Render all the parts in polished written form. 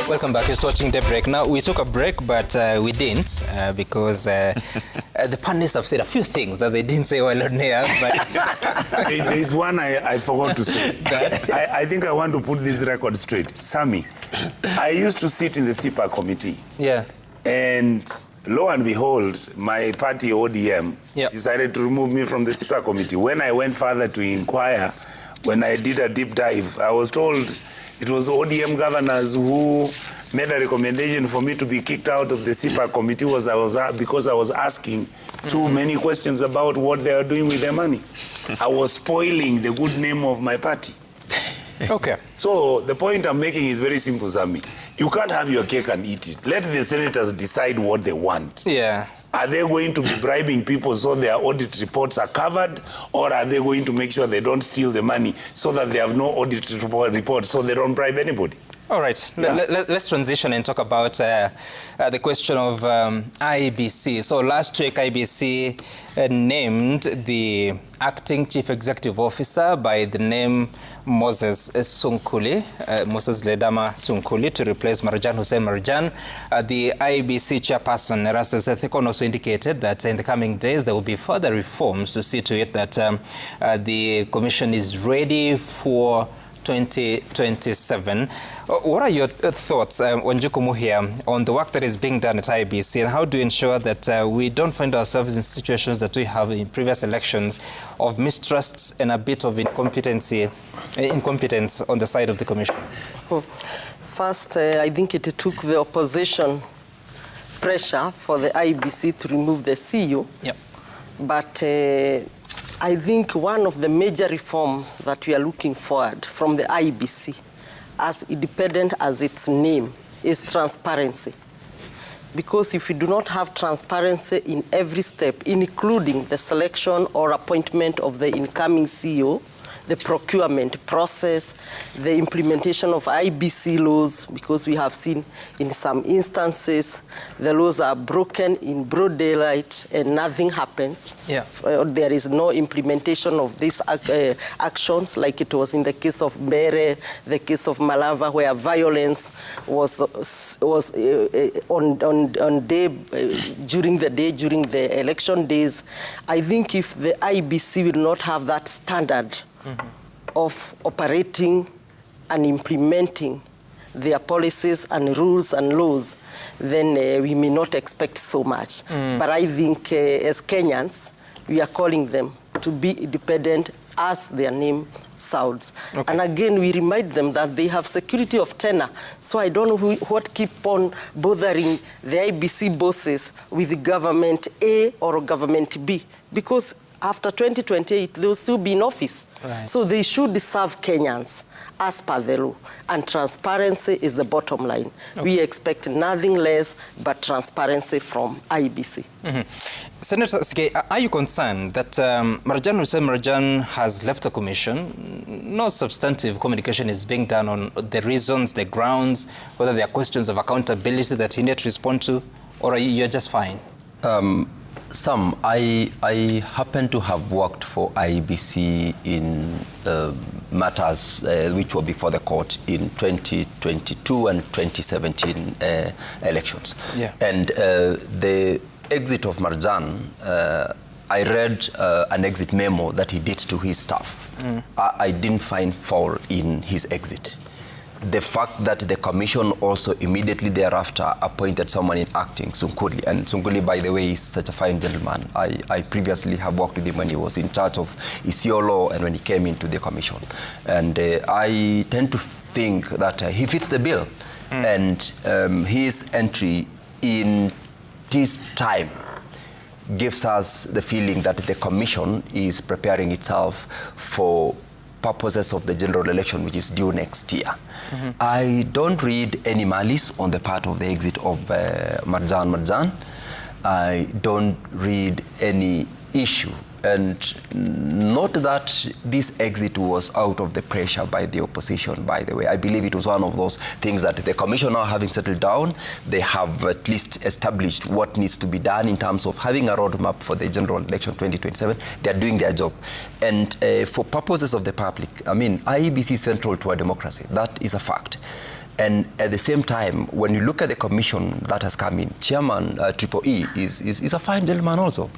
Welcome back. You're watching The Break. Now, we took a break, but we didn't because the panelists have said a few things that they didn't say while on air. But There's one I forgot to say. I think I want to put this record straight. Sammy, I used to sit in the CPA committee. Yeah. And lo and behold, my party, ODM, decided to remove me from the CPA committee. When I went further to inquire, when I did a deep dive, I was told it was ODM governors who made a recommendation for me to be kicked out of the CPA committee because I was asking too many questions about what they are doing with their money. I was spoiling the good name of my party. Okay. So the point I'm making is very simple, Sami. You can't have your cake and eat it. Let the senators decide what they want. Yeah. Are they going to be bribing people so their audit reports are covered, or are they going to make sure they don't steal the money so that they have no audit report so they don't bribe anybody? All right. Yeah. Let's transition and talk about the question of IEBC. So last week, IEBC named the acting chief executive officer by the name Moses Sunkuli, Moses Ledama Sunkuli, to replace Marjan Hussein Marjan. The IEBC chairperson, Erastus Ethekon, also indicated that in the coming days there will be further reforms to see to it that the commission is ready for 2027. What are your thoughts, Wanjuku Muhia, on the work that is being done at IEBC, and how do you ensure that we don't find ourselves in situations that we have in previous elections of mistrusts and a bit of incompetence on the side of the commission? First, I think it took the opposition pressure for the IEBC to remove the CEO. Yep. But I think one of the major reforms that we are looking forward from the IEBC, as independent as its name, is transparency. Because if we do not have transparency in every step, including the selection or appointment of the incoming CEO, the procurement process, the implementation of IEBC laws, because we have seen in some instances the laws are broken in broad daylight and nothing happens. Yeah. There is no implementation of these actions, like it was in the case of Mbere, the case of Malava, where violence was on day during the election days. I think if the IEBC will not have that standard of operating and implementing their policies and rules and laws, then we may not expect so much. But I think as Kenyans, we are calling them to be independent as their name sounds. Okay. And again, we remind them that they have security of tenure. So I don't know what keep on bothering the IEBC bosses with government A or government B, because after 2028, they will still be in office. Right. So they should serve Kenyans as per the law. And transparency is the bottom line. Okay. We expect nothing less but transparency from IEBC. Senator Sige, are you concerned that Marjan Hussein Marjan has left the commission? No substantive communication is being done on the reasons, the grounds, whether there are questions of accountability that he needs to respond to, or you're just fine? Sam, I happen to have worked for IEBC in matters which were before the court in 2022 and 2017 elections. Yeah. And the exit of Marjan, I read an exit memo that he did to his staff. I didn't find fault in his exit. The fact that the commission also immediately thereafter appointed someone in acting, Sunkuli, and Sunkuli, by the way, is such a fine gentleman. I previously have worked with him when he was in charge of Isiolo and when he came into the commission. And I tend to think that he fits the bill. And his entry in this time gives us the feeling that the commission is preparing itself for purposes of the general election, which is due next year. I don't read any malice on the part of the exit of Marjan. I don't read any issue And not that this exit was out of the pressure by the opposition, by the way. I believe it was one of those things that the commission, now having settled down, they have at least established what needs to be done in terms of having a roadmap for the general election 2027. They are doing their job. And for purposes of the public, I mean, IEBC is central to our democracy. That is a fact. And at the same time, when you look at the commission that has come in, Chairman Triple E is a fine gentleman also,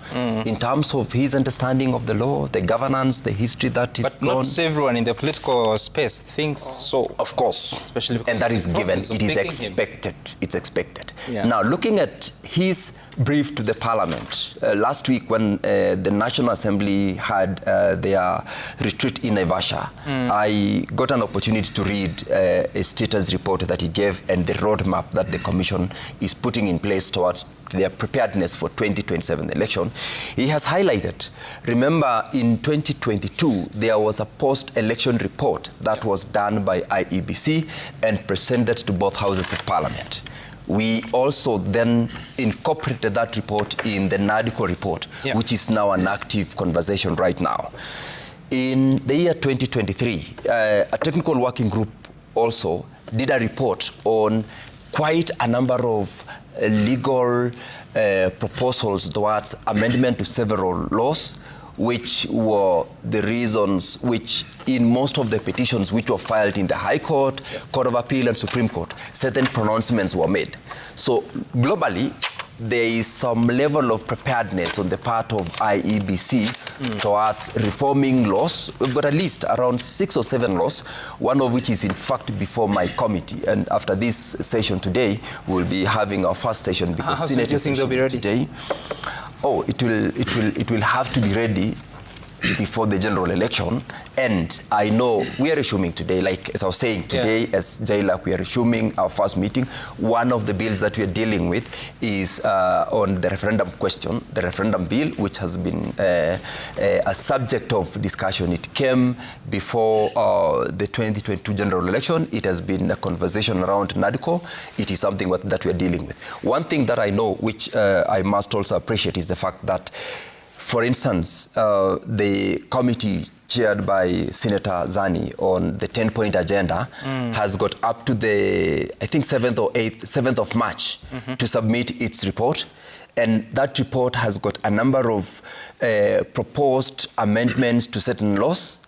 in terms of his understanding of the law, the governance, the history that is But not everyone in the political space thinks so. Of course. Especially because and that is given. It is expected. It's expected. Yeah. Now, looking at his brief to the Parliament, last week when the National Assembly had their retreat in Naivasha, I got an opportunity to read a status report that he gave and the roadmap that the Commission is putting in place towards their preparedness for 2027 election. He has highlighted, remember in 2022, there was a post-election report that was done by IEBC and presented to both houses of Parliament. We also then incorporated that report in the NADCO report, which is now an active conversation right now. In the year 2023, a technical working group also did a report on quite a number of legal proposals towards amendment to several laws, which were the reasons which in most of the petitions which were filed in the High Court, Court of Appeal and Supreme Court, certain pronouncements were made. So globally, there is some level of preparedness on the part of IEBC towards reforming laws. We've got at least around 6 or 7 laws, one of which is in fact before my committee. And after this session today, we'll be having our first session because Senate do you think they'll be ready today. Oh, it will have to be ready before the general election. And I know we are resuming today, like as I was saying today, as JLAC, we are resuming our first meeting. One of the bills that we are dealing with is on the referendum question, the referendum bill, which has been a subject of discussion. It came before the 2022 general election. It has been a conversation around NADCO. It is something that we are dealing with. One thing that I know, which I must also appreciate, is the fact that, for instance, the committee chaired by Senator Zani on the 10-point agenda has got up to the, I think, 7th of March to submit its report. And that report has got a number of proposed amendments to certain laws.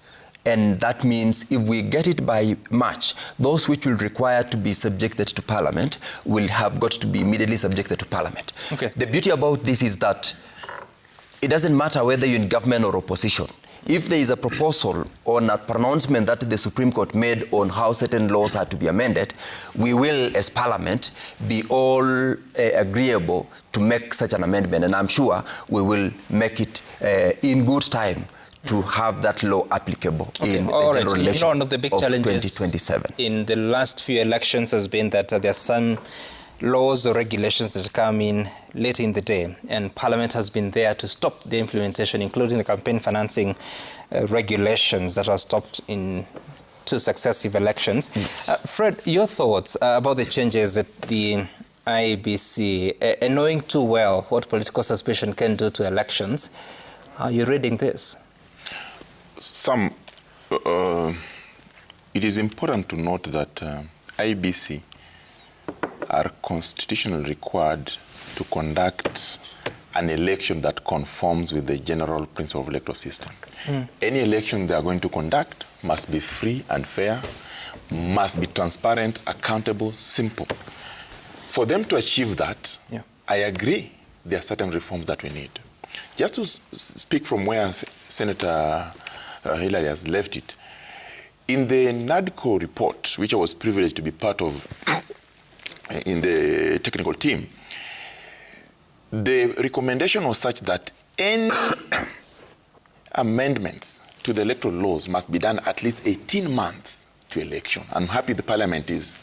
And that means if we get it by March, those which will require to be subjected to Parliament will have got to be immediately subjected to Parliament. Okay. The beauty about this is that it doesn't matter whether you're in government or opposition. If there is a proposal on a pronouncement that the Supreme Court made on how certain laws are to be amended, we will, as Parliament, be all agreeable to make such an amendment. And I'm sure we will make it in good time to have that law applicable in the general election one of the big challenges 2027. In the last few elections has been that there are some laws or regulations that come in late in the day, and Parliament has been there to stop the implementation, including the campaign financing regulations that are stopped in 2 successive elections. Yes. Fred, your thoughts about the changes at the IEBC, and knowing too well what political suspicion can do to elections, how are you reading this? It is important to note that IEBC are constitutionally required to conduct an election that conforms with the general principle of electoral system. Any election they are going to conduct must be free and fair, must be transparent, accountable, simple. For them to achieve that, I agree there are certain reforms that we need. Just to speak from where Senator Hillary has left it, in the NADCO report, which I was privileged to be part of in the technical team, the recommendation was such that any amendments to the electoral laws must be done at least 18 months to election. I'm happy the Parliament is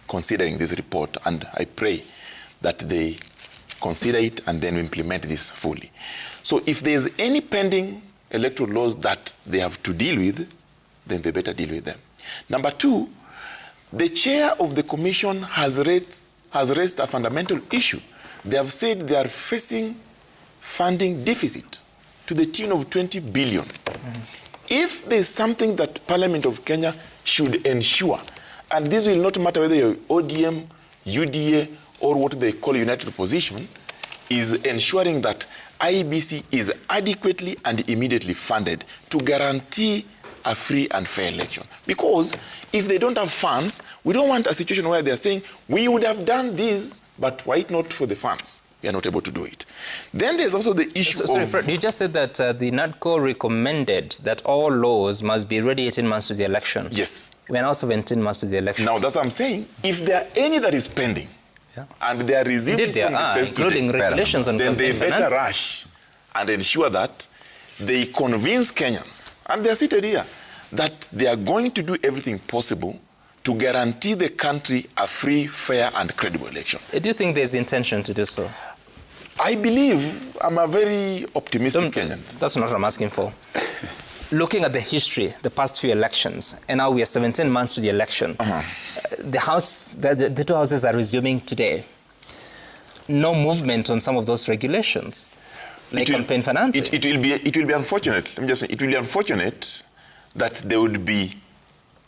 considering this report, and I pray that they consider it and then implement this fully. So if there's any pending electoral laws that they have to deal with, then they better deal with them. Number 2, the chair of the commission has raised a fundamental issue. They have said they are facing funding deficit to the tune of 20 billion. If there's something that Parliament of Kenya should ensure, and this will not matter whether you're ODM, UDA, or what they call united opposition, is ensuring that IEBC is adequately and immediately funded to guarantee a free and fair election. Because if they don't have funds, we don't want a situation where they're saying, we would have done this, but why not for the funds? We are not able to do it. Then there's also the issue of... Fred, you just said that the NADCO recommended that all laws must be ready 18 months to the election. Yes. We're now 17 months to the election. Now, that's what I'm saying. If there are any that is pending, and they are receiving from the sense including today, regulations on then they better finance. rush and ensure that they convince Kenyans, and they are seated here, that they are going to do everything possible to guarantee the country a free, fair, and credible election. Do you think there's intention to do so? I believe I'm a very optimistic Kenyan. That's not what I'm asking for. Looking at the history, the past few elections, and now we are 17 months to the election, the two houses are resuming today. No movement on some of those regulations, like campaign financing. It will be unfortunate. Let me just say, it will be unfortunate that there would be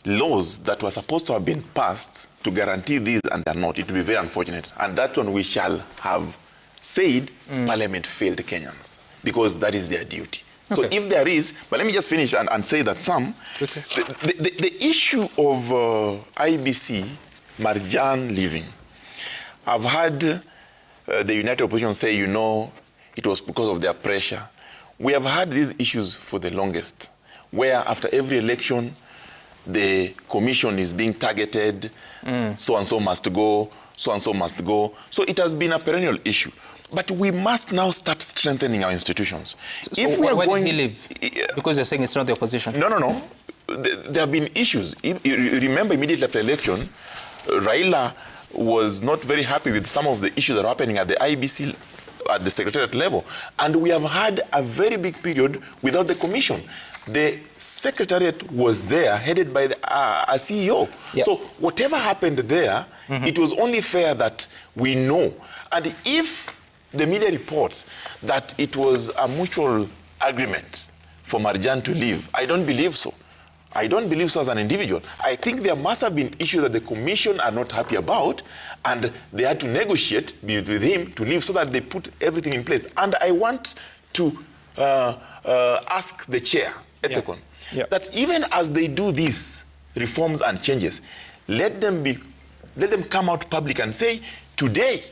laws that were supposed to have been passed to guarantee these and they're not. It will be very unfortunate. And that one we shall have said Parliament failed Kenyans, because that is their duty. So if there is, but let me just finish and say that the issue of IEBC, Marjan leaving, I've heard the United Opposition say, you know, it was because of their pressure. We have had these issues for the longest, where after every election, the commission is being targeted, so-and-so must go, so-and-so must go. So it has been a perennial issue. But we must now start strengthening our institutions. So if we are going to leave, because you're saying it's not the opposition? No. There have been issues. You remember immediately after election, Raila was not very happy with some of the issues that are happening at the IEBC, at the secretariat level. And we have had a very big period without the commission. The secretariat was there, headed by a CEO. Yep. So whatever happened there, it was only fair that we know. And if the media reports that it was a mutual agreement for Marjan to leave, I don't believe so. I don't believe so as an individual. I think there must have been issues that the commission are not happy about, and they had to negotiate with him to leave so that they put everything in place. And I want to ask the chair, Ethicon, that even as they do these reforms and changes, let them come out public and say, today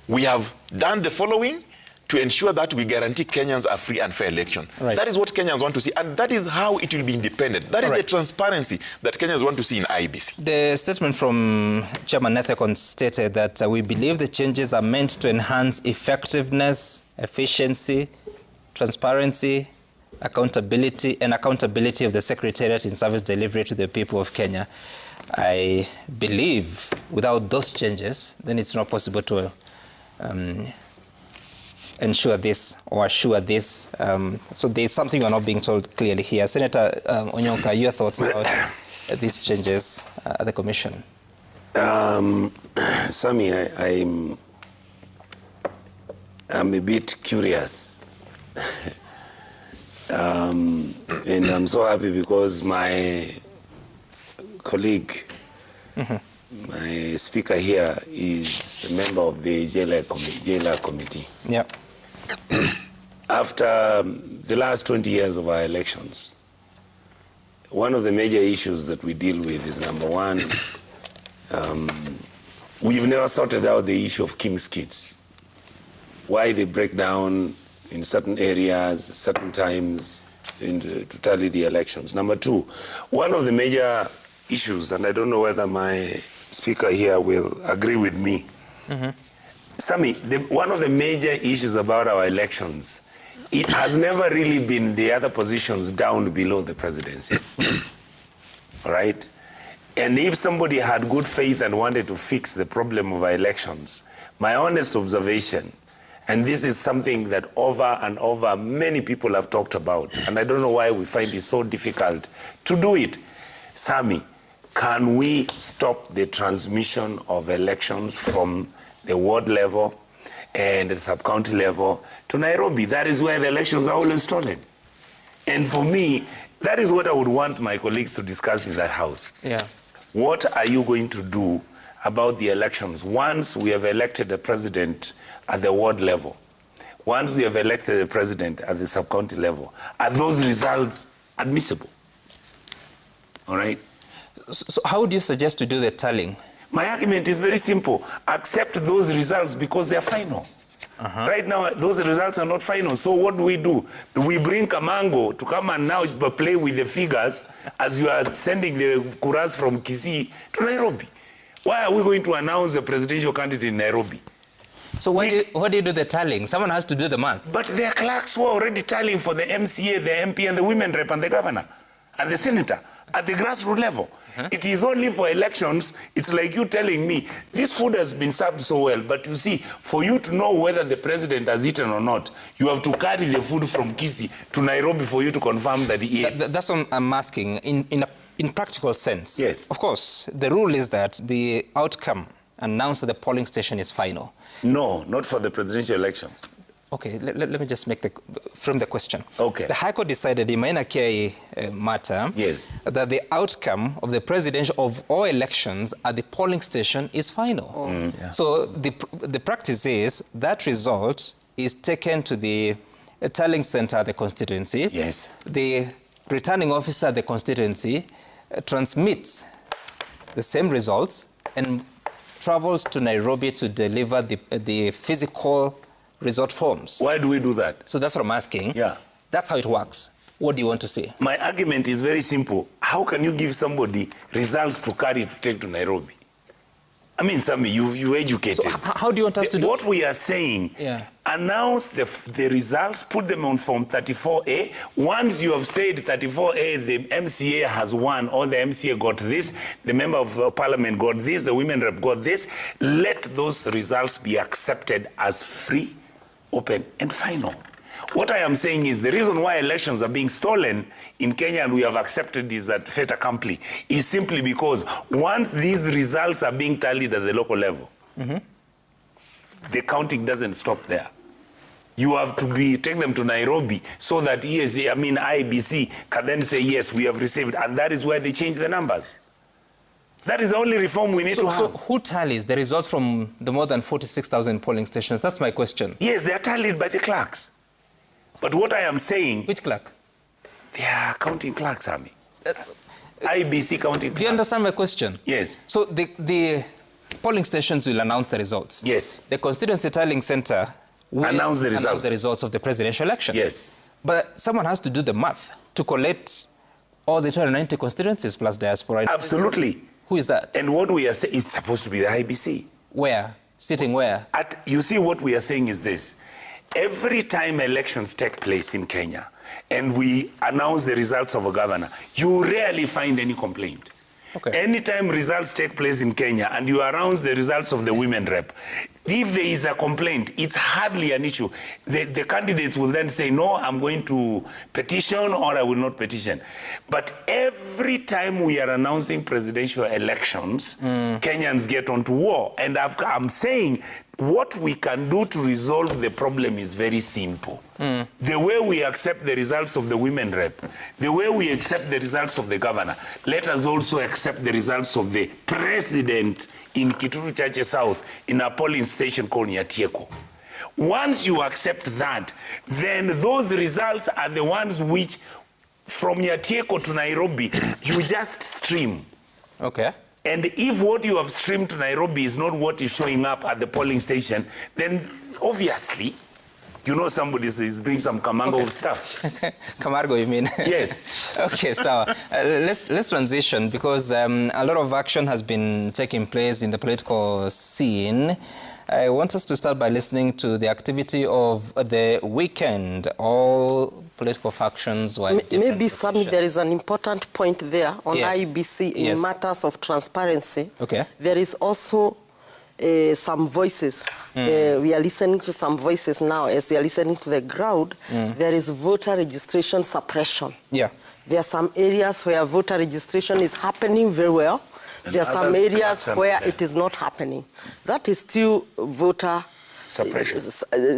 we have done the following to ensure that we guarantee Kenyans a free and fair election. Right. That is what Kenyans want to see, and that is how it will be independent. That is the transparency that Kenyans want to see in IEBC. The statement from Chairman Ethicon stated that we believe the changes are meant to enhance effectiveness, efficiency, transparency, accountability of the Secretariat in service delivery to the people of Kenya. I believe without those changes, then it's not possible to ensure this or assure this. So there's something you're not being told clearly here. Senator Onyonka, your thoughts about these changes at the Commission? Sammy, I'm a bit curious. And I'm so happy because my colleague, my speaker here, is a member of the jailer committee. Yeah. After the last 20 years of our elections, one of the major issues that we deal with is, number one, we've never sorted out the issue of King's kids. Why they break down in certain areas, certain times, to tally the elections. Number two, one of the major issues, and I don't know whether my speaker here will agree with me. Sammy, one of the major issues about our elections, it has never really been the other positions down below the presidency. All right? And if somebody had good faith and wanted to fix the problem of our elections, my honest observation, and this is something that over and over many people have talked about, and I don't know why we find it so difficult to do it. Sammy, can we stop the transmission of elections from the ward level and the sub-county level to Nairobi? That is where the elections are always stolen. And for me, that is what I would want my colleagues to discuss in that house. Yeah. What are you going to do about the elections once we have elected a president at the ward level? Once we have elected a president at the sub-county level, are those results admissible? All right? So how would you suggest to do the tallying? My argument is very simple. Accept those results because they are final. Right now, those results are not final. So what do? We bring Kamango to come and now play with the figures as you are sending the kuras from Kisii to Nairobi. Why are we going to announce the presidential candidate in Nairobi? So what do you do the tallying? Someone has to do the math. But there are clerks who are already tallying for the MCA, the MP, and the women rep, and the governor, and the senator, at the grassroots level. It is only for elections. It's like you telling me, this food has been served so well, but you see, for you to know whether the president has eaten or not, you have to carry the food from Kisii to Nairobi for you to confirm that he ate. That's what I'm asking, in practical sense. Yes. Of course, the rule is that the outcome announced at the polling station is final. No, not for the presidential elections. Okay, let me just frame the question. Okay. The High Court decided in Maina Kiai matter that the outcome of the presidential of all elections at the polling station is final. Yeah. So the practice is that result is taken to the tallying center at the constituency. Yes. The returning officer at the constituency transmits the same results and travels to Nairobi to deliver the physical result forms. Why do we do that? So that's what I'm asking. Yeah. That's how it works. What do you want to say? My argument is very simple. How can you give somebody results to carry to take to Nairobi? I mean, Sammy, you educated. So how do you want us to do? What we are saying, announce the results, put them on Form 34A. Once you have said 34A, the MCA has won, or the MCA got this, the member of parliament got this, the women rep got this, let those results be accepted as free, open, and final. What I am saying is the reason why elections are being stolen in Kenya, and we have accepted this at fait accompli, is simply because once these results are being tallied at the local level, the counting doesn't stop there. You have to take them to Nairobi so that IEBC can then say, yes, we have received, and that is where they change the numbers. That is the only reform we need to have. So who tallies the results from the more than 46,000 polling stations? That's my question. Yes, they are tallied by the clerks. But what I am saying... Which clerk? They are counting clerks, Army. IEBC counting clerks. Do you understand my question? Yes. So the polling stations will announce the results. Yes. The constituency tallying center will announce the results of the presidential election. Yes. But someone has to do the math to collect all the 290 constituencies plus diaspora. Absolutely. Who is that? And what we are saying is supposed to be the IEBC. Where? Sitting where? You see, what we are saying is this. Every time elections take place in Kenya and we announce the results of a governor, you rarely find any complaint. Okay. Anytime results take place in Kenya and you announce the results of the women rep, if there is a complaint, it's hardly an issue. The candidates will then say, no, I'm going to petition or I will not petition. But every time we are announcing presidential elections, Kenyans get onto war. And I'm saying what we can do to resolve the problem is very simple. The way we accept the results of the women rep, the way we accept the results of the governor, let us also accept the results of the president in Kituru Chache South in a polling station called Nyatieko. Once you accept that, then those results are the ones which from Nyatieko to Nairobi, you just stream. Okay. And if what you have streamed to Nairobi is not what is showing up at the polling station, then obviously, you know somebody is doing some Kamango stuff. Camargo, you mean? Yes. Okay, so let's transition because a lot of action has been taking place in the political scene. I want us to start by listening to the activity of the weekend. All political factions were maybe, Sammy, there is an important point there on IEBC in matters of transparency. Okay. There is also some voices. We are listening to some voices now. As we are listening to the crowd, there is voter registration suppression. Yeah. There are some areas where voter registration is happening very well. There are some areas where it is not happening. That is still voter suppression.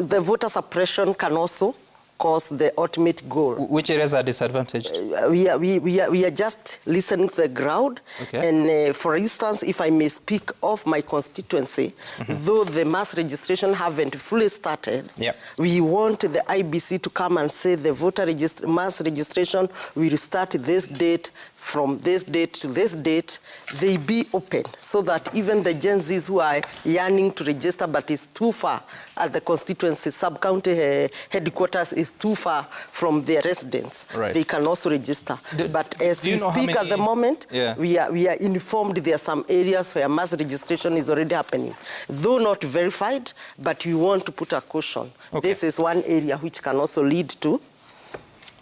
The voter suppression can also cause the ultimate goal. Which areas are disadvantaged? We are just listening to the crowd. Okay. And for instance, if I may speak of my constituency, though the mass registration haven't fully started, we want the IEBC to come and say the voter mass registration will start this date from this date to this date, they be open so that even the Gen Zs who are yearning to register but is too far at the constituency, sub-county headquarters is too far from their residence, they can also register. But as we speak at the moment, we are informed there are some areas where mass registration is already happening. Though not verified, but we want to put a caution. This is one area which can also lead to.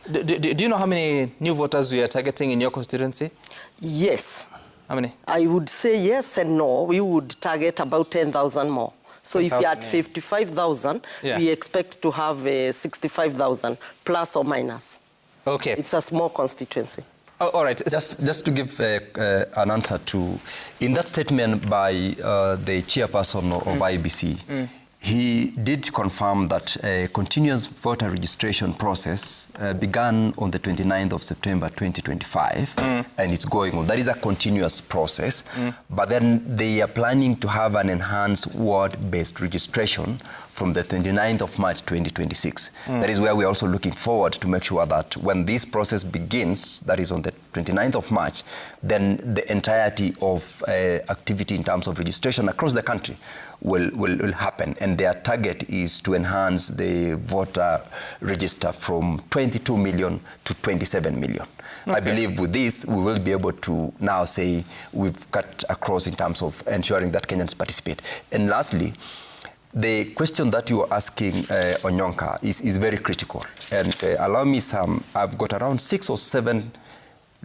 Do you know how many new voters we are targeting in your constituency? Yes. How many? I would say yes and no. We would target about 10,000 more. So 10, if you're at 55,000, we expect to have 65,000 plus or minus. Okay. It's a small constituency. Oh, all right. Just to give an answer to, in that statement by the chairperson of IEBC, he did confirm that a continuous voter registration process began on the 29th of September 2025, and it's going on. That is a continuous process, but then they are planning to have an enhanced ward-based registration from the 29th of March 2026. That is where we're also looking forward to make sure that when this process begins, that is on the 29th of March, then the entirety of activity in terms of registration across the country will happen. And their target is to enhance the voter register from 22 million to 27 million. I believe with this, we will be able to now say we've cut across in terms of ensuring that Kenyans participate. And lastly, the question that you are asking, Onyonka, is very critical. And allow me I've got around 6 or 7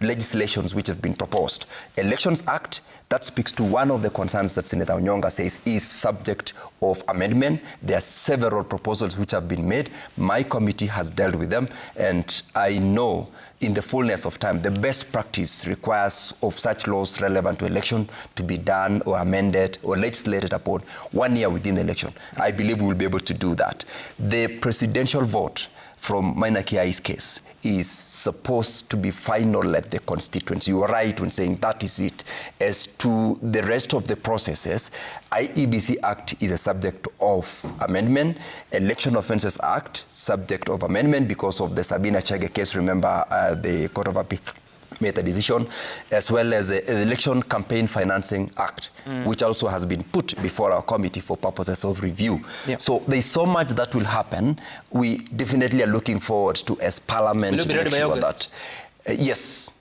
legislations which have been proposed. Elections Act, that speaks to one of the concerns that Senator Onyonka says is subject of amendment. There are several proposals which have been made. My committee has dealt with them, and I know in the fullness of time, the best practice requires of such laws relevant to election to be done or amended or legislated upon 1 year within the election. I believe we will be able to do that. The presidential vote from Maina Kiai's case is supposed to be final at the constituency. You are right when saying that is it. As to the rest of the processes, IEBC Act is a subject of amendment. Election Offences Act, subject of amendment because of the Sabina Chege case. Remember, the Court of Appeal made a decision, as well as the Election Campaign Financing Act, which also has been put before our committee for purposes of review. So there's so much that will happen. We definitely are looking forward to, as Parliament, to make sure that, yes,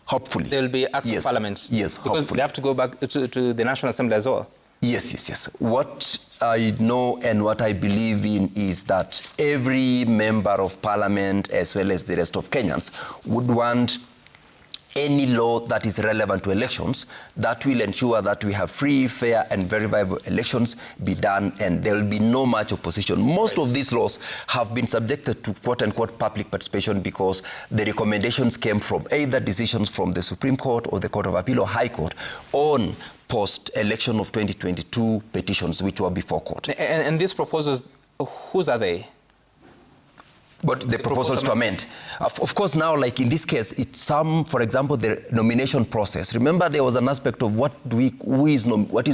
hopefully. There will be acts of Parliament. Yes, because hopefully. They have to go back to the National Assembly as well. Yes. What I know and what I believe in is that every member of Parliament, as well as the rest of Kenyans, would want any law that is relevant to elections that will ensure that we have free, fair, and verifiable elections be done, and there will be no much opposition. Most of these laws have been subjected to quote-unquote public participation because the recommendations came from either decisions from the Supreme Court or the Court of Appeal or High Court on post-election of 2022 petitions which were before court. And these proposals, whose are they? But the proposals to amend. Of course, now, like in this case, it's some, for example, the nomination process. Remember, there was an aspect of what is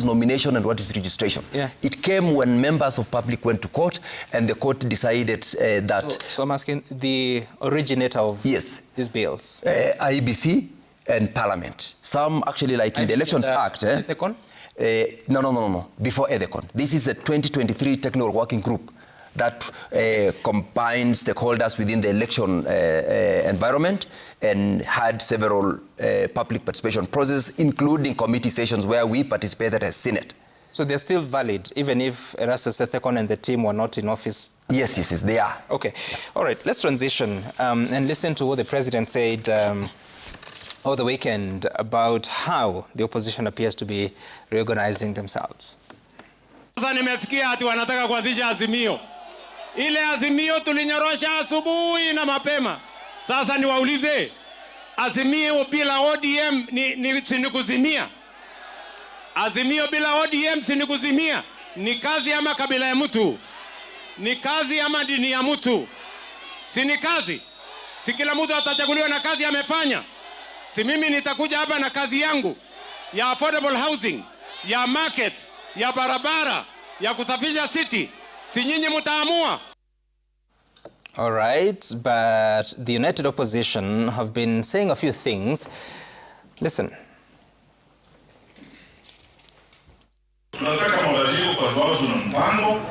nomination and what is registration. It came when members of public went to court, and the court decided that... So I'm asking the originator of these bills. IEBC and Parliament. Some actually, like in the Elections Act... Ethicon? No. Before Ethicon. This is a 2023 technical working group that combines stakeholders within the election environment and had several public participation processes, including committee sessions where we participated as Senate. So they're still valid, even if Erastus Ethekon and the team were not in office? Yes, they are. Okay. All right, let's transition and listen to what the president said over the weekend about how the opposition appears to be reorganizing themselves. Sasa nimesikia ati wanataka kuanzisha azimio. Ile azimio tulinyorosha asubuhi na mapema. Sasa niwaulize, azimio bila ODM ni kuzimia? Azimio bila ODM si kuzimia? Ni kazi ama kabila ya mtu? Ni kazi ama dini ya mtu? Si ni kazi? Si kila mtu atachaguliwa na kazi amefanya? Si mimi nitakuja hapa na kazi yangu ya affordable housing, ya markets, ya barabara, ya kusafisha city? Si nyinyi mtaamua? All right, but the United Opposition have been saying a few things Listen. Tunataka mabadiliko kwa sababu tuna mpango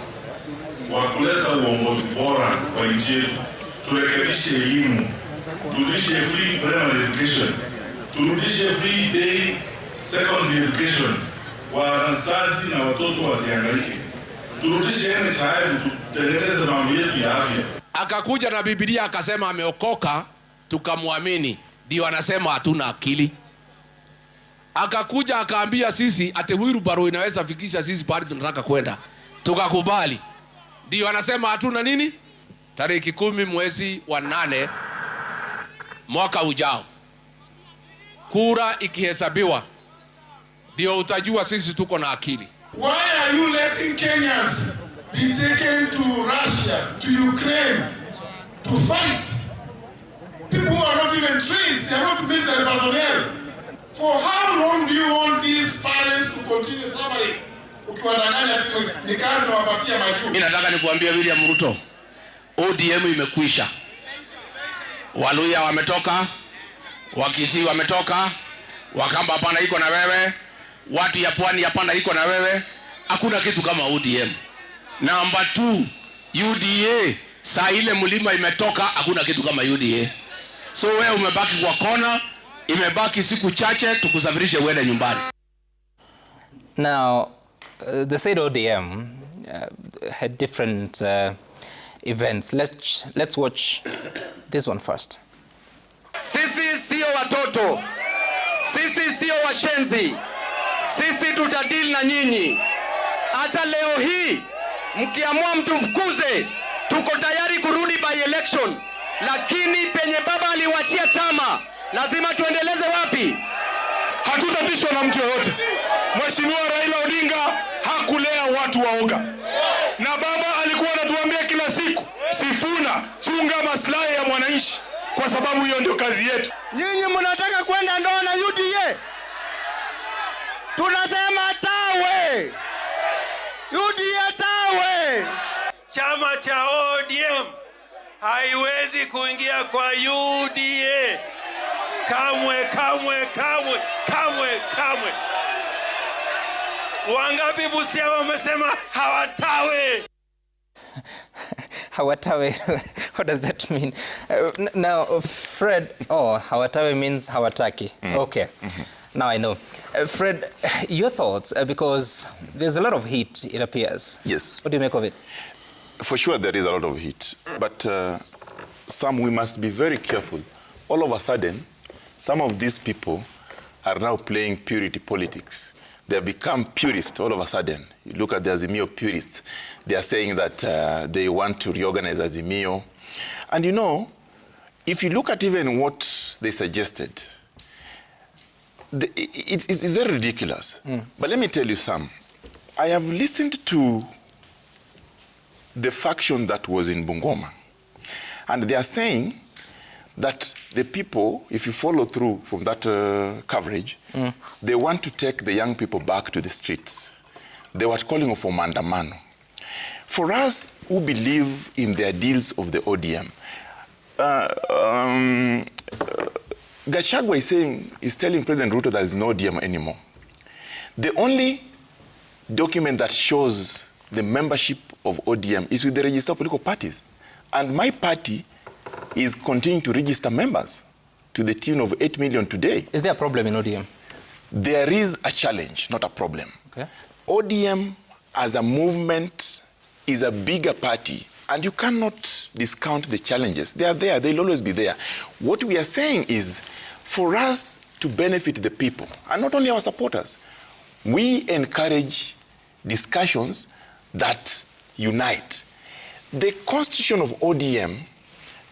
wa kuleta uongozi bora kwa nchi yetu. Turekebishe elimu, turudishe free primary education, turudishe free day secondary education, wazazi na watoto wasihangaike, turudishe NHIF, tutengeneze mambo yetu ya afya. Akakuja na Biblia akasema ameokoka, tukamwamini, ndio anasema hatuna akili. Akakuja akaambia sisi ate wheelbarrow inaweza fikisha sisi pale tunataka kwenda, tukakubali, ndio anasema hatuna nini. Tarehe 10 mwezi wa 8 mwaka ujao, kura ikihesabiwa, ndio utajua sisi tuko na akili. Why are you letting Kenyans be taken to Russia, to Ukraine, to fight? People who are not even trained, they are not military personnel. For how long do you want these parents to continue suffering? Ukiwadanganya ni kazi na wapatia majuu. Mimi nataka nikuambie William Ruto, ODM imekwisha. Waluya wametoka, Wakisii wametoka, Wakamba hapana iko na wewe, watu ya Pwani hapana iko na wewe. Hakuna kitu kama ODM. Number 2, UDA. Saa ile mlima imetoka, hakuna kitu kama UDA. So wewe umebaki kwa kona, imebaki siku chache tukusafirishe uende nyumbani. Now, the said ODM had different events. Let's watch this one first. Sisi sio watoto, sisi sio washenzi, sisi tutadili na nyinyi. Hata leo hii mkiamua mtufukuze, tuko tayari kurudi by election, lakini penye baba aliwachia chama lazima tuendeleze wapi? Hatutatishwa na mtu yoyote. Mheshimiwa Raila Odinga hakulea watu waoga, na baba alikuwa anatuambia kila siku, Sifuna, chunga maslahi ya mwananchi, kwa sababu hiyo ndio kazi yetu. Nyinyi mnataka kwenda ndoa na UDA? Tunasema tawe. UDA tawe. Chama cha ODM haiwezi kuingia kwa UDA. Kamwe, kamwe, kamwe, kamwe, kamwe. Wangapi Busia wamesema hawatawe? Hawatawe, what does that mean? Now, Fred, hawatawe means hawataki. Okay, now I know. Fred, your thoughts, because there's a lot of heat, it appears. Yes. What do you make of it? For sure there is a lot of heat, but some we must be very careful. All of a sudden, some of these people are now playing purity politics. They have become purists all of a sudden. You look at the Azimio purists. They are saying that they want to reorganize Azimio. And you know, if you look at even what they suggested, it's very ridiculous. But let me tell you some. I have listened to the faction that was in Bungoma, and they are saying that the people, if you follow through from that coverage, they want to take the young people back to the streets. They were calling for maandamano. For us who believe in the ideals of the ODM, Gachagua is telling President Ruto there is no ODM anymore. The only document that shows the membership of ODM is with the register of political parties. And my party is continuing to register members to the tune of 8 million today. Is there a problem in ODM? There is a challenge, not a problem. Okay. ODM as a movement is a bigger party, and you cannot discount the challenges. They are there, they'll always be there. What we are saying is, for us to benefit the people, and not only our supporters, we encourage discussions that unite. The constitution of ODM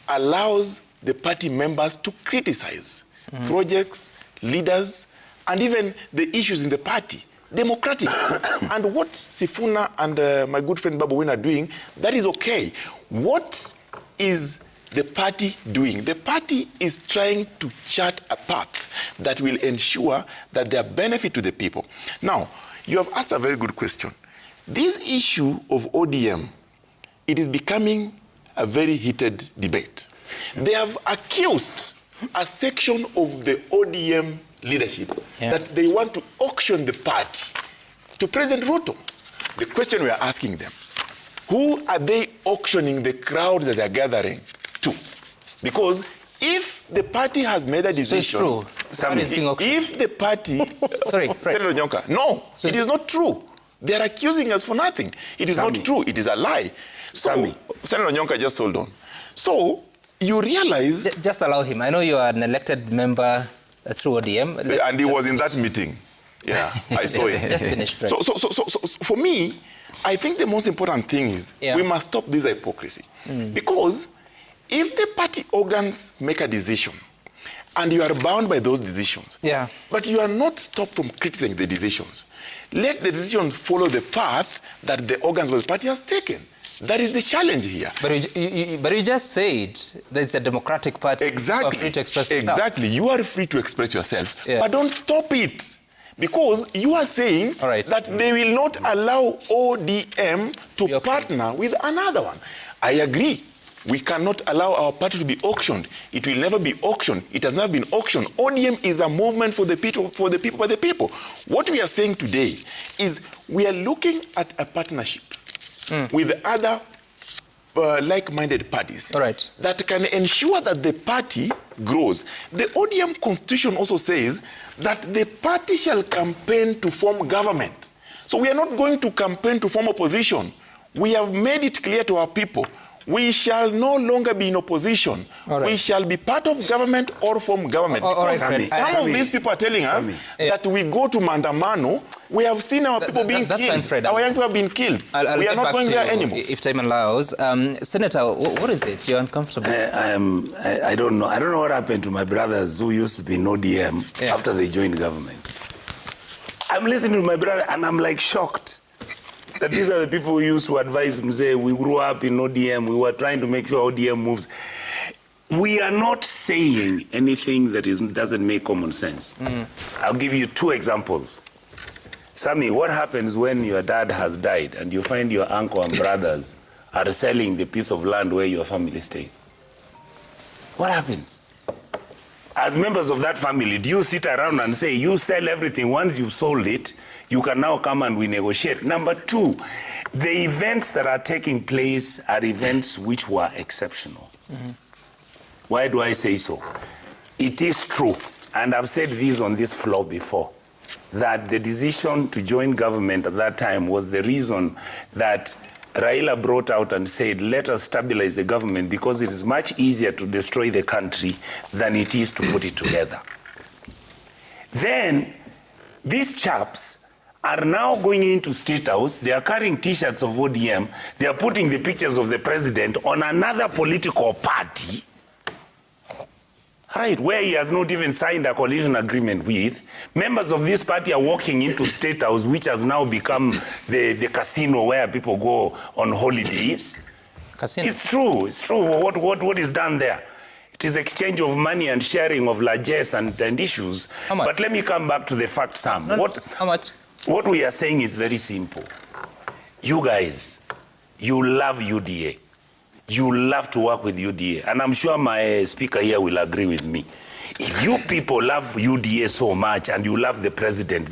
allows the party members to criticize projects, leaders, and even the issues in the party. Democratic. And what Sifuna and my good friend Babu Wine are doing, that is okay. What is the party doing? The party is trying to chart a path that will ensure that there are benefit to the people. Now, you have asked a very good question. This issue of ODM, it is becoming a very heated debate. They have accused a section of the ODM leadership that they want to auction the party to President Ruto. The question we are asking them, who are they auctioning the crowd that they are gathering to? Because if the party has made a decision, so it's true. If the party, sorry, Senator Nyonka, no, so it is not true. They are accusing us for nothing. It is not true. It is a lie. So, Senator Nyonka, just hold on. So you realize, just allow him. I know you are an elected member through ODM, and he was in that meeting. Yeah, I saw it. Just finish. Right. So for me, I think the most important thing is we must stop this hypocrisy. Because if the party organs make a decision and you are bound by those decisions, but you are not stopped from criticizing the decisions, let the decision follow the path that the organs of the party has taken. That is the challenge here. But you just said that it's a democratic party. Exactly. You are free to express yourself. Exactly. You are free to express yourself. But don't stop it. Because you are saying that they will not allow ODM to partner with another one. I agree. We cannot allow our party to be auctioned. It will never be auctioned. It has never been auctioned. ODM is a movement for the people, by the people. What we are saying today is we are looking at a partnership with other like-minded parties that can ensure that the party grows. The ODM constitution also says that the party shall campaign to form government. So we are not going to campaign to form opposition. We have made it clear to our people, we shall no longer be in opposition. We shall be part of government or form government. Some of these people are telling us that we go to Mandamano. We have seen our people being killed. Fine, our young people have been killed. We are not going there anymore. If time allows. Senator, what is it? You're uncomfortable? I don't know. I don't know what happened to my brothers who used to be in ODM after they joined government. I'm listening to my brother and I'm like shocked that these are the people who used to advise him, say, we grew up in ODM, we were trying to make sure ODM moves. We are not saying anything that doesn't make common sense. I'll give you two examples. Sammy, what happens when your dad has died and you find your uncle and brothers are selling the piece of land where your family stays? What happens? As members of that family, do you sit around and say, you sell everything, once you've sold it, you can now come and we negotiate? Number two, the events that are taking place are events which were exceptional. Why do I say so? It is true, and I've said this on this floor before, that the decision to join government at that time was the reason that Raila brought out and said, let us stabilize the government because it is much easier to destroy the country than it is to put it together. Then, these chaps are now going into State House, they are carrying T-shirts of ODM, they are putting the pictures of the president on another political party, right, where he has not even signed a coalition agreement with. Members of this party are walking into State House, which has now become the casino where people go on holidays. Casino. It's true, it's true. What is done there? It is exchange of money and sharing of largesse and issues. How much? But let me come back to the fact, Sam. How much? What we are saying is very simple. You guys, you love UDA. You love to work with UDA. And I'm sure my speaker here will agree with me. If you people love UDA so much and you love the president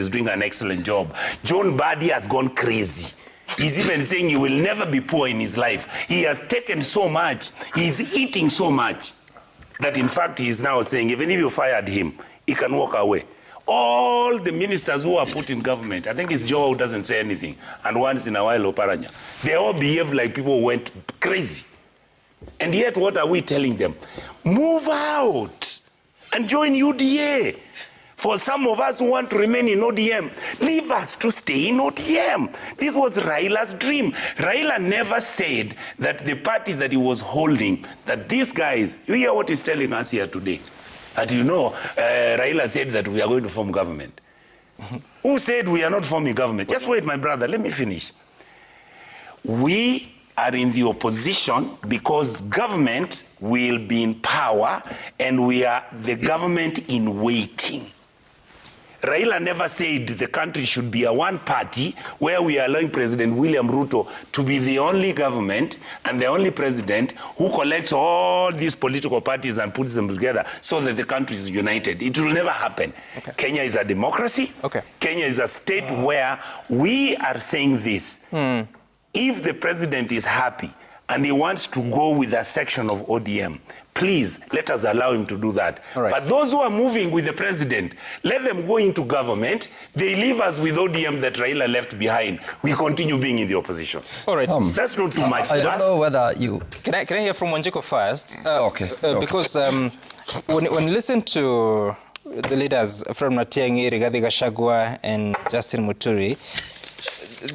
is doing an excellent job. John Badi has gone crazy. He's even saying he will never be poor in his life. He has taken so much, he's eating so much, that in fact he is now saying, even if you fired him, he can walk away. All the ministers who are put in government, I think it's Joe who doesn't say anything, and once in a while Oparanya, they all behave like people who went crazy. And yet what are we telling them? Move out and join UDA. For some of us who want to remain in ODM, leave us to stay in ODM. This was Raila's dream. Raila never said that the party that he was holding, that these guys, you hear what he's telling us here today, that Raila said that we are going to form government. Who said we are not forming government? Just wait, my brother, let me finish. We are in the opposition because government will be in power and we are the government in waiting. Raila never said the country should be a one party where we are allowing President William Ruto to be the only government and the only president who collects all these political parties and puts them together so that the country is united. It will never happen. Okay. Kenya is a democracy. Okay. Kenya is a state where we are saying this. If the president is happy and he wants to go with a section of ODM, please let us allow him to do that. Right. But those who are moving with the president, let them go into government. They leave us with ODM that Raila left behind. We continue being in the opposition. All right. That's not too much. I don't know whether you... Can I hear from Wanjiku first? Okay. Because when you listen to the leaders from Matiang'i, Rigathi Gachagua and Justin Muturi,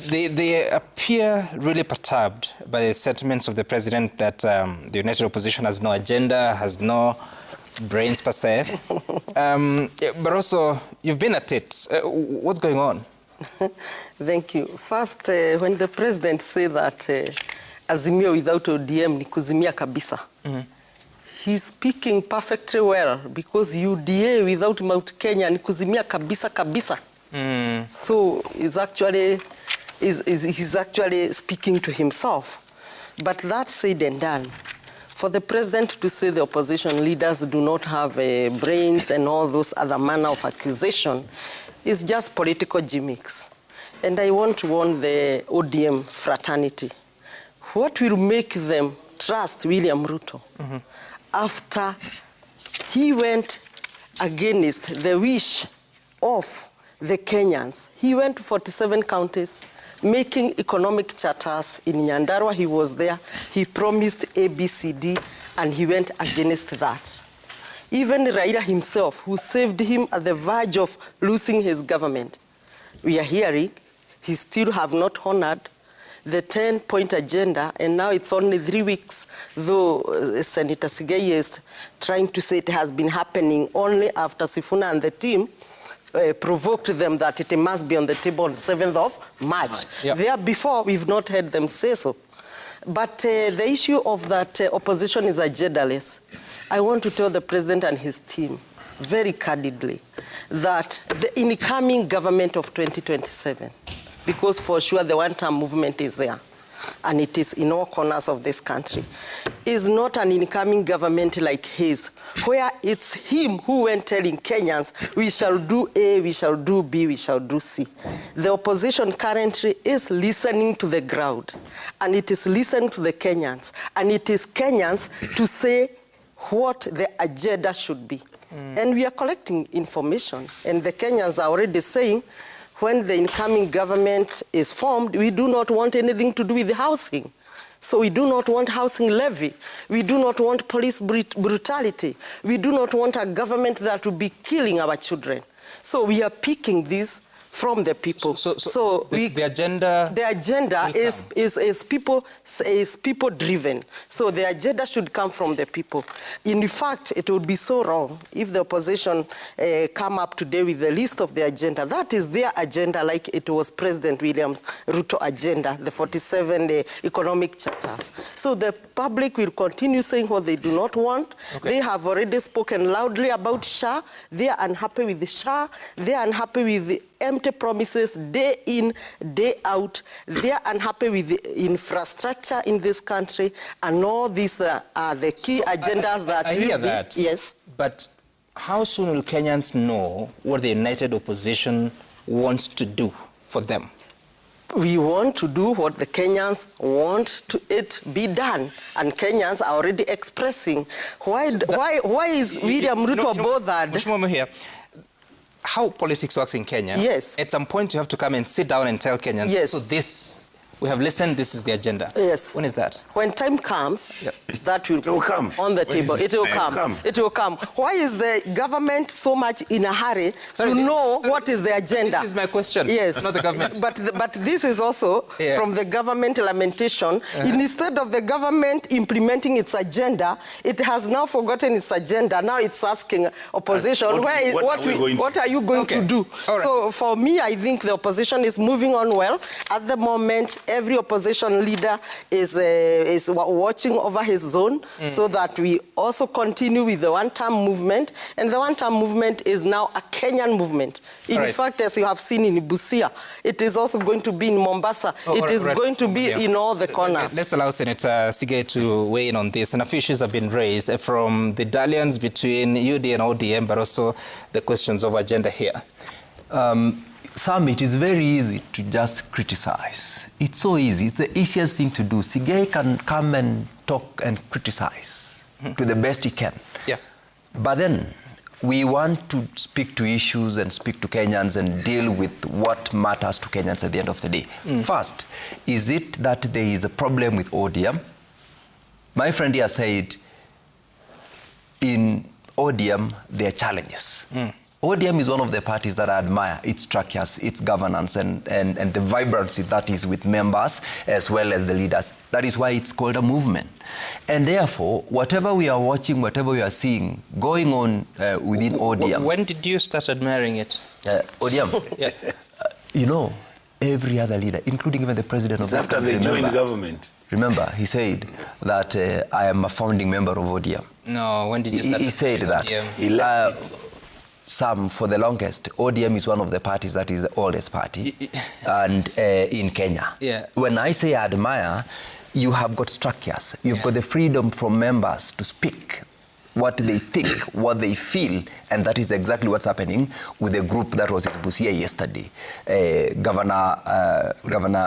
they appear really perturbed by the sentiments of the president that the United Opposition has no agenda, has no brains per se. But also, you've been at it. What's going on? Thank you. First, when the president said that Azimio without ODM ni kuzimia kabisa, he's speaking perfectly well, because UDA without Mount Kenya ni kuzimia kabisa kabisa. So it's actually... he's actually speaking to himself. But that said and done, for the president to say the opposition leaders do not have brains and all those other manner of accusation is just political gimmicks. And I want to warn the ODM fraternity. What will make them trust William Ruto after he went against the wish of the Kenyans? He went to 47 counties, making economic charters in Nyandarua. He was there. He promised ABCD, and he went against that. Even Raila himself, who saved him at the verge of losing his government, we are hearing he still have not honored the 10-point agenda, and now it's only 3 weeks, though Senator Sigei is trying to say it has been happening only after Sifuna and the team provoked them that it must be on the table on the 7th of March. Yep. There before, we've not heard them say so. But the issue of that opposition is agendaless. I want to tell the president and his team very candidly that the incoming government of 2027, because for sure the one-term movement is there, and it is in all corners of this country, is not an incoming government like his, where it's him who went telling Kenyans, we shall do A, we shall do B, we shall do C. The opposition currently is listening to the ground, and it is listening to the Kenyans, and it is Kenyans to say what the agenda should be. And we are collecting information, and the Kenyans are already saying, when the incoming government is formed, we do not want anything to do with the housing. So we do not want housing levy. We do not want police brutality. We do not want a government that will be killing our children. So we are picking this from the people. So the agenda is people driven. So the agenda should come from the people. In fact, it would be so wrong if the opposition come up today with the list of the agenda. That is their agenda, like it was President William Ruto agenda, the 47 economic charters. So the public will continue saying what they do not want. Okay. They have already spoken loudly about SHA. They are unhappy with the SHA. They are unhappy with the empty promises day in, day out. They are unhappy with the infrastructure in this country, and all these are the key agendas that I hear that. Yes. But how soon will Kenyans know what the United Opposition wants to do for them? We want to do what the Kenyans want it be done, and Kenyans are already expressing why is William Ruto bothered? Mheshimiwa here, how politics works in Kenya, yes, at some point you have to come and sit down and tell Kenyans, yes, so this, we have listened, this is the agenda. Yes. When is that? When time comes, yep, that will come on the table. It will come. It will come. Why is the government so much in a hurry to know what is the agenda? This is my question. Yes. Not the government. But this is also from the government lamentation. Instead of the government implementing its agenda, it has now forgotten its agenda. Now it's asking opposition, what are you going to do? Right. So for me, I think the opposition is moving on well. At the moment, every opposition leader is watching over his zone, so that we also continue with the one-term movement. And the one-term movement is now a Kenyan movement. In fact, as you have seen in Busia, it is also going to be in Mombasa. It is going to be in all the corners. Let's allow Senator Sige to weigh in on this. And a few issues have been raised from the dalliance between UD and ODM, but also the questions of agenda here. Sam, it is very easy to just criticize. It's so easy. It's the easiest thing to do. Sige can come and talk and criticize to the best he can. Yeah. But then we want to speak to issues and speak to Kenyans and deal with what matters to Kenyans at the end of the day. First, is it that there is a problem with ODM? My friend here said in ODM there are challenges. ODM is one of the parties that I admire, its structures, its governance, and the vibrancy that is with members as well as the leaders. That is why it's called a movement. And therefore, whatever we are watching, whatever we are seeing going on within ODM... When did you start admiring it? ODM? Yeah. You know, every other leader, including even the president of the after they joined the government. Remember, he said that I am a founding member of ODM. No, when did you start? He said that. He left Some, for the longest, ODM is one of the parties that is the oldest party and in Kenya. Yeah. When I say admire, you have got structures. You've got the freedom from members to speak what they think, what they feel, and that is exactly what's happening with the group that was in Busia yesterday. Governor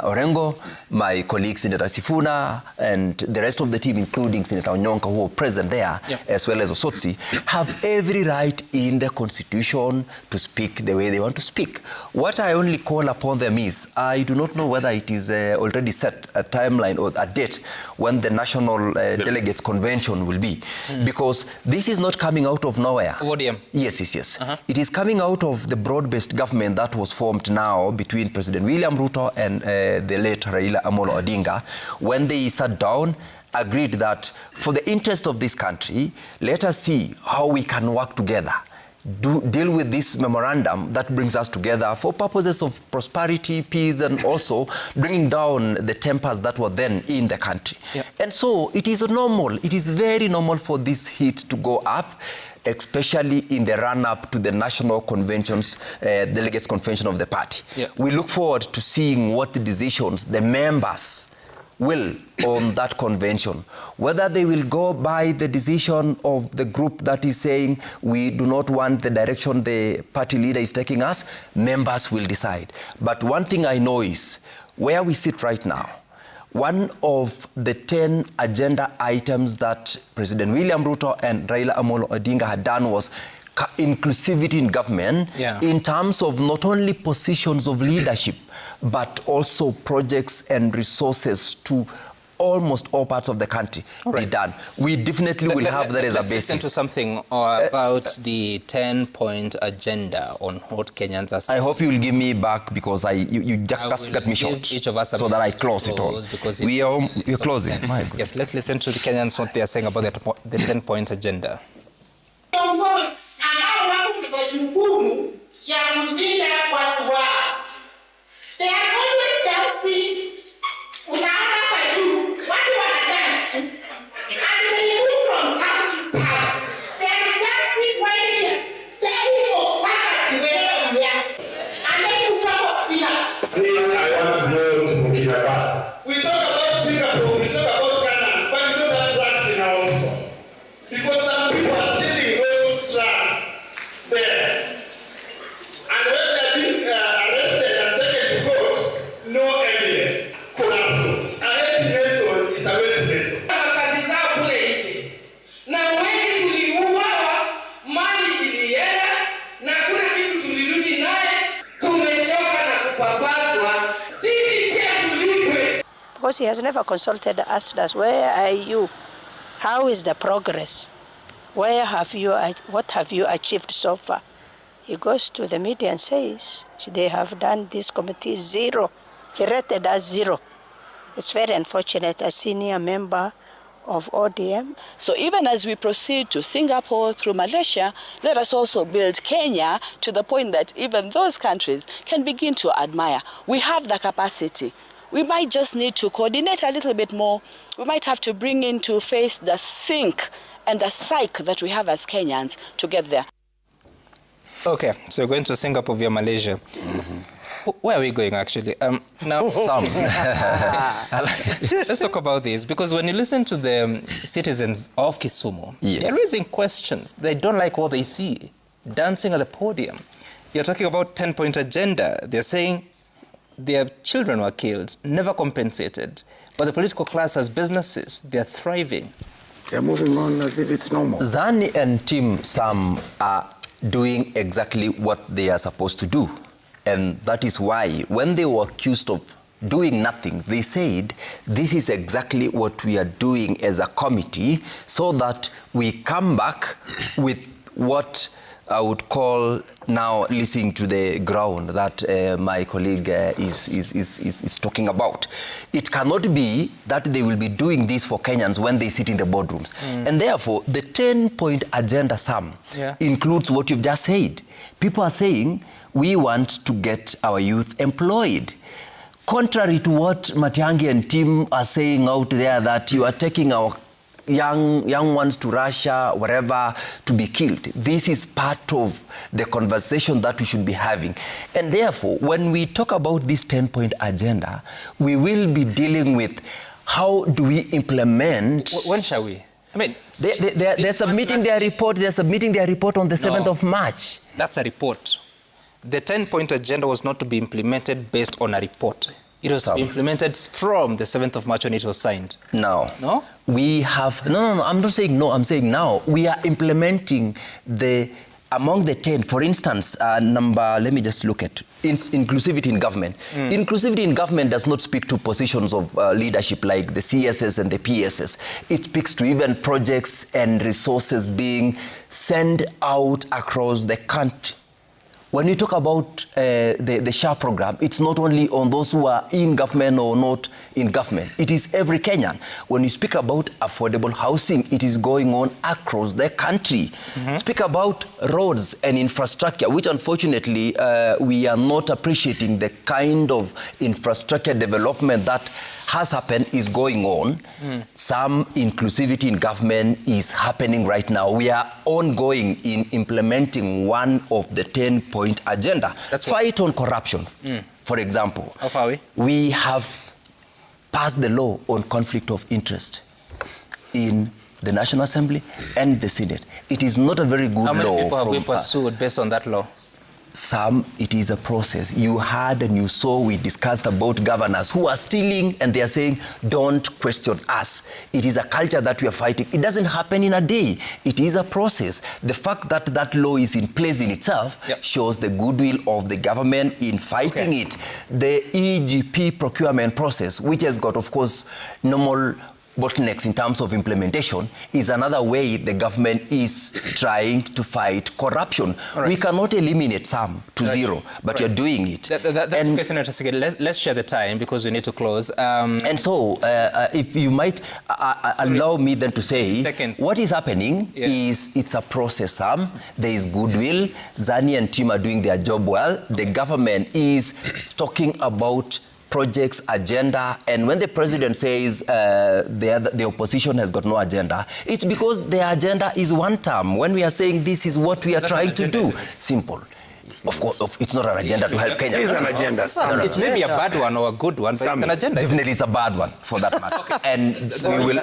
Orengo, my colleague Senator Sifuna, and the rest of the team, including Senator Onyonka, who were present there, as well as Osotsi, have every right in the Constitution to speak the way they want to speak. What I only call upon them is, I do not know whether it is already set a timeline or a date when the National Delegates Convention will be, because this is not coming out of nowhere. ODM? Yes. It is coming out of the broad-based government that was formed now between President William Ruto and the late Raila Amolo Odinga, when they sat down, agreed that for the interest of this country, let us see how we can work together. Deal with this memorandum that brings us together for purposes of prosperity, peace, and also bringing down the tempers that were then in the country. And so it is normal, it is very normal for this heat to go up, especially in the run-up to the National Conventions, Delegates Convention of the party. We look forward to seeing what decisions the members will on that convention. Whether they will go by the decision of the group that is saying we do not want the direction the party leader is taking us, members will decide. But one thing I know is, where we sit right now, one of the 10 agenda items that President William Ruto and Raila Amolo Odinga had done was inclusivity in government, in terms of not only positions of leadership, but also projects and resources to almost all parts of the country be done. We definitely will have that as a basis. Let's listen to something about the 10-point agenda on what Kenyans are saying. I hope you will give me back, because you just got me short, each of us so that I close it all. We're closing. My God. Yes, let's listen to the Kenyans, what they are saying about the 10-point agenda. Because he has never consulted us. Where are you? How is the progress? What have you achieved so far? He goes to the media and says they have done this committee 0. He rated us 0. It's very unfortunate, a senior member of ODM. So even as we proceed to Singapore through Malaysia, let us also build Kenya to the point that even those countries can begin to admire. We have the capacity. we might just need to coordinate a little bit more. We might have to bring into face the sync and the psyche that we have as Kenyans to get there. Okay, so we're going to Singapore via Malaysia. Where are we going, actually? Now, let's talk about this, because when you listen to the citizens of Kisumu, they're raising questions. They don't like what they see, dancing at the podium. You're talking about 10-point agenda. They're saying their children were killed, never compensated. But the political class has businesses. They're thriving. They're moving on as if it's normal. Zani and Team Sam are doing exactly what they are supposed to do. And that is why, when they were accused of doing nothing, they said, this is exactly what we are doing as a committee, so that we come back with what I would call now listening to the ground that my colleague is talking about. It cannot be that they will be doing this for Kenyans when they sit in the boardrooms. And therefore, the 10-point agenda, Sam, includes what you've just said. People are saying, we want to get our youth employed. Contrary to what Matiang'i and Tim are saying out there, that you are taking our young ones to Russia, wherever, to be killed. This is part of the conversation that we should be having. And therefore, when we talk about this 10-point agenda, we will be dealing with how do we implement... When shall we? I mean, they're submitting their report. They're submitting their report on the 7th of March. That's a report. The 10-point agenda was not to be implemented based on a report. It was to be implemented from the 7th of March when it was signed. No. We have... No, I'm not saying no. I'm saying now. We are implementing among the 10, for instance, let me just look at inclusivity in government. Inclusivity in government does not speak to positions of leadership like the CSS and the PSS. It speaks to even projects and resources being sent out across the country. When you talk about the SHA program, it's not only on those who are in government or not in government. It is every Kenyan. When you speak about affordable housing, it is going on across the country. Speak about roads and infrastructure, which unfortunately we are not appreciating the kind of infrastructure development that has happened, is going on. Some inclusivity in government is happening right now. We are ongoing in implementing one of the 10-point agenda. That's fight on corruption, for example. How far are we? We have passed the law on conflict of interest in the National Assembly and the Senate. It is not a very good law. How many people have we pursued based on that law? Some, it is a process. You heard and you saw, we discussed about governors who are stealing, and they are saying, don't question us. It is a culture that we are fighting. It doesn't happen in a day. It is a process. The fact that that law is in place in itself shows the goodwill of the government in fighting it. The EGP procurement process, which has got, of course, normal bottlenecks in terms of implementation, is another way the government is trying to fight corruption. We cannot eliminate some to zero, but you're doing it. That's okay, Senator Sigel. Let's share the time because we need to close. And so, if you might allow me then to say, what is happening is it's a process, Sam. There is goodwill. Zani and team are doing their job well. The government is talking about projects, agenda, and when the president says the opposition has got no agenda, it's because the agenda is one term. When we are saying this is what we are trying to do, simple. Of course, it's not an agenda to help Kenya. It is an agenda. It may be a bad one or a good one, but it's an agenda. Definitely, it's a bad one for that matter. And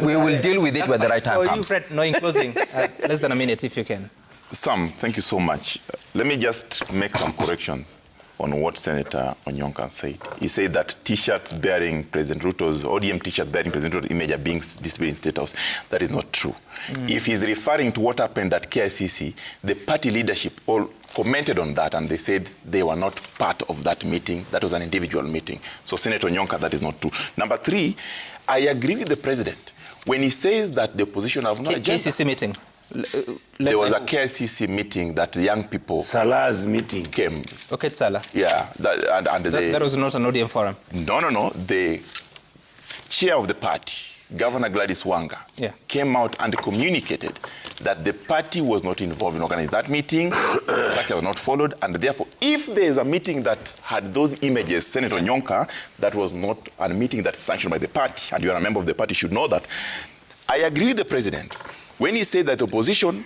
we will deal with it when the right time comes. You, Fred, no, in closing, less than a minute if you can. Sam, thank you so much. Let me just make some corrections on what Senator Onyonka said. He said that T-shirts bearing President Ruto's, ODM T-shirts bearing President Ruto's image are being displayed in State House. That is not true. If he's referring to what happened at KICC, the party leadership all commented on that and they said they were not part of that meeting. That was an individual meeting. So Senator Onyonka, that is not true. Number three, I agree with the president when he says that the opposition have no agenda. KICC meeting. There was a KICC meeting that the young people... Salah's meeting. Came. Okay, Salah. Yeah. That was not an ODM forum. No. The chair of the party Governor Gladys Wanga came out and communicated that the party was not involved in organizing that meeting, the party was not followed, and therefore, if there is a meeting that had those images, Senator Nyonka, that was not a meeting that's sanctioned by the party, and you are a member of the party, should know that. I agree with the president when he said that the opposition,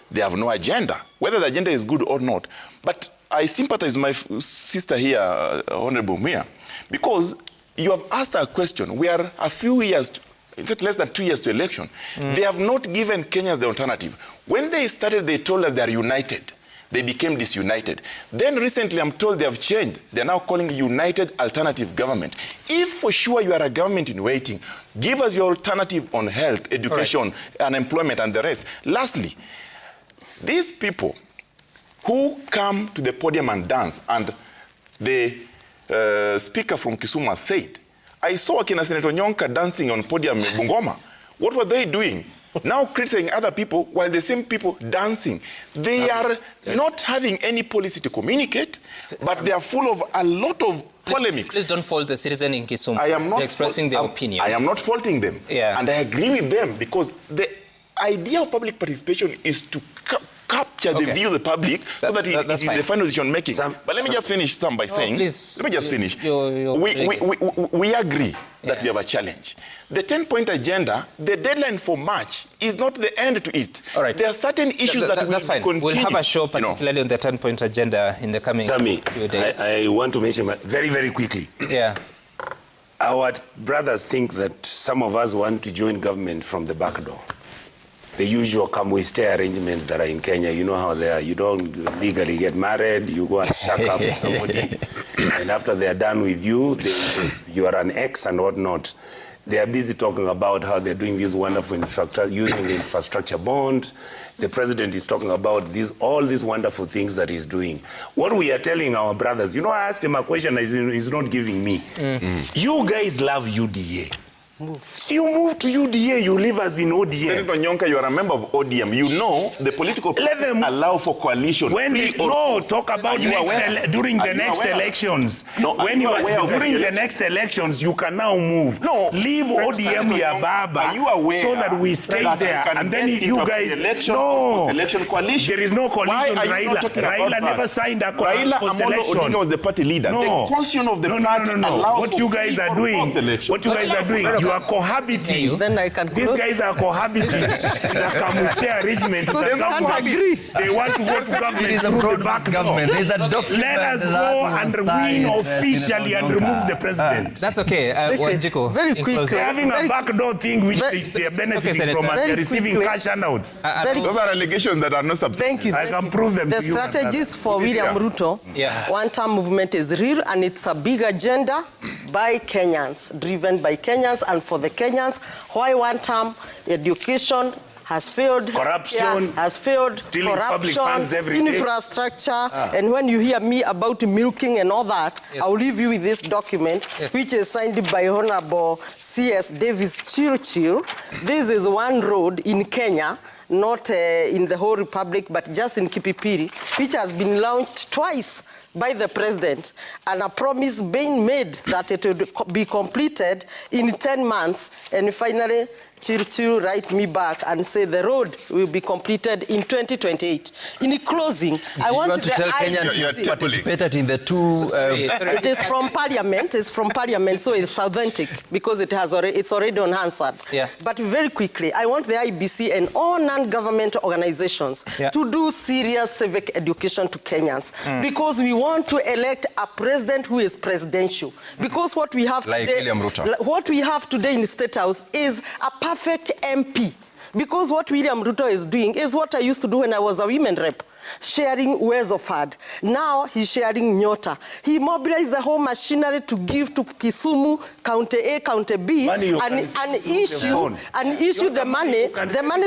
they have no agenda, whether the agenda is good or not. But I sympathize with my sister here, Honorable Mia, because you have asked a question. We are a few years, less than 2 years to election. They have not given Kenyans the alternative. When they started, they told us they are united. They became disunited. Then recently, I'm told they have changed. They're now calling United Alternative Government. If for sure you are a government in waiting, give us your alternative on health, education, unemployment, and the rest. Lastly, these people who come to the podium and dance, and the speaker from Kisumu said, I saw Kina Senator Nyonka dancing on podium in Bungoma. What were they doing? Now criticizing other people while the same people dancing. They are not having any policy to communicate, but they are full of a lot of polemics. Please don't fault the citizen in Kisumu. I am not expressing their opinion. I am not faulting them. And I agree with them, because the idea of public participation is to capture the view of the public so that it is the final decision making. But let me just finish by saying, let me just finish. We agree that we have a challenge. The 10-point agenda, the deadline for March is not the end to it. All right. There are certain issues that will continue. We'll have a show particularly on the 10-point agenda in the coming few days. I want to mention very, very quickly. Our brothers think that some of us want to join government from the back door. The usual come-we-stay arrangements that are in Kenya, you know how they are. You don't legally get married, you go and shack up with somebody, and after they are done with you, you are an ex and whatnot. They are busy talking about how they're doing this wonderful infrastructure, using the infrastructure bond. The president is talking about all these wonderful things that he's doing. What we are telling our brothers, I asked him a question he's not giving me. You guys love UDA. So you move to UDA, you live as in ODM. Senator Nyonka, you are a member of ODM. You know the political parties allow for coalition. Talk about during the next elections. During the next elections, you can now move. Leave ODM Yababa so that we stay there. And then you guys, election coalition. There is no coalition. Raila never signed a coalition. Raila Amolo Odinga was the party leader. The constitution of the party allows what you guys are doing. You are cohabiting. Then I can These guys are cohabiting. The come-we-stay arrangement. They want to go to government through the back door. Let us go and win officially and remove the president. That's okay. Wanjiku, very quickly. They're having a backdoor thing which they are benefiting from and they're receiving cash handouts. Those are allegations that are not substantial. Thank you. I can prove them to you. The strategies for William Ruto, one-term movement is real, and it's a big agenda by Kenyans, driven by Kenyans and for the Kenyans. Why one-term? Education has failed, corruption has failed, stealing public funds every day, infrastructure, and when you hear me about milking and all that, I'll leave you with this document, which is signed by Honorable C.S. Davis Chirchir. This is one road in Kenya, not in the whole republic, but just in Kipipiri, which has been launched twice by the president, and a promise being made that it would be completed in 10 months, and finally Chirchir write me back and say the road will be completed in 2028. In closing, I want to tell Kenyans you participated in the two... It is from Parliament, so it's authentic because it's already unanswered. But very quickly, I want the IEBC and all non-government organizations to do serious civic education to Kenyans, because we want to elect a president who is presidential. Because what we have today in the State House is a perfect MP. Because what William Ruto is doing is what I used to do when I was a women rep, sharing ways of hard. Now he's sharing Nyota. He mobilized the whole machinery to give to Kisumu, County A, County B, and issue the money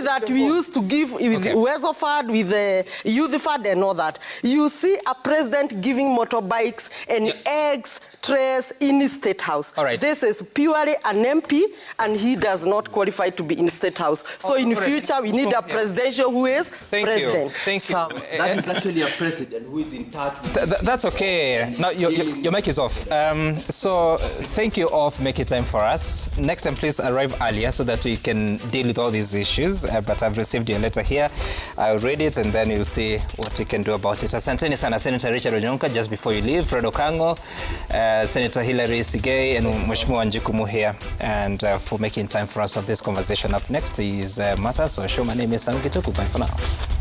that we used to give with ways of hard, with the youth fund and all that. You see a president giving motorbikes and eggs stress in State House. All right. This is purely an MP, and he does not qualify to be in State House. So in future, we need a presidential who is president. Thank you. That is actually a president who is in touch with... That's okay. Now, your mic is off. So thank you all for making time for us. Next time, please arrive earlier so that we can deal with all these issues. But I've received your letter here. I'll read it and then you'll see what we can do about it. Asanteni sana, Senator Richard Onyonka, just before you leave, Fred Okango, Senator Hilary Sigei, and Mheshimiwa Wanjikumu here, and for making time for us of this conversation. Up next is Matters. So show my name is Sam Gituku. Bye for now.